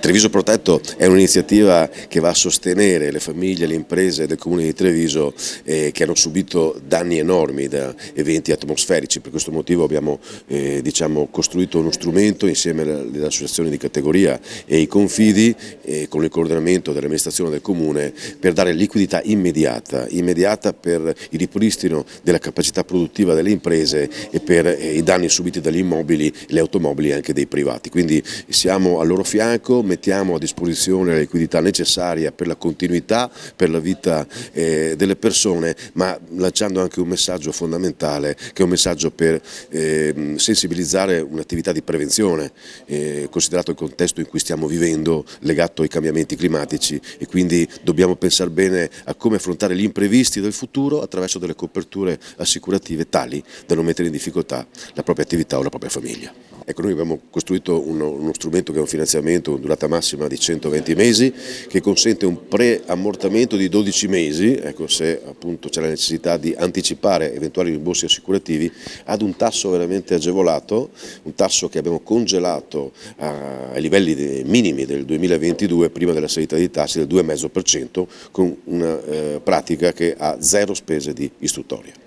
Treviso Protetto è un'iniziativa che va a sostenere le famiglie e le imprese del comune di Treviso che hanno subito danni enormi da eventi atmosferici. Per questo motivo abbiamo costruito uno strumento insieme alle associazioni di categoria e i confidi con il coordinamento dell'amministrazione del comune per dare liquidità immediata per il ripristino della capacità produttiva delle imprese e per i danni subiti dagli immobili, le automobili e anche dei privati. Quindi siamo al loro fianco, mettiamo a disposizione la liquidità necessaria per la continuità, per la vita delle persone, ma lanciando anche un messaggio fondamentale, che è un messaggio per sensibilizzare un'attività di prevenzione, considerato il contesto in cui stiamo vivendo, legato ai cambiamenti climatici, e quindi dobbiamo pensare bene a come affrontare gli imprevisti del futuro attraverso delle coperture assicurative tali da non mettere in difficoltà la propria attività o la propria famiglia. Ecco, noi abbiamo costruito uno strumento che è un finanziamento con durata massima di 120 mesi che consente un preammortamento di 12 mesi, ecco, se appunto c'è la necessità di anticipare eventuali rimborsi assicurativi, ad un tasso veramente agevolato, un tasso che abbiamo congelato ai livelli minimi del 2022 prima della salita dei tassi del 2,5%, con una pratica che ha zero spese di istruttoria.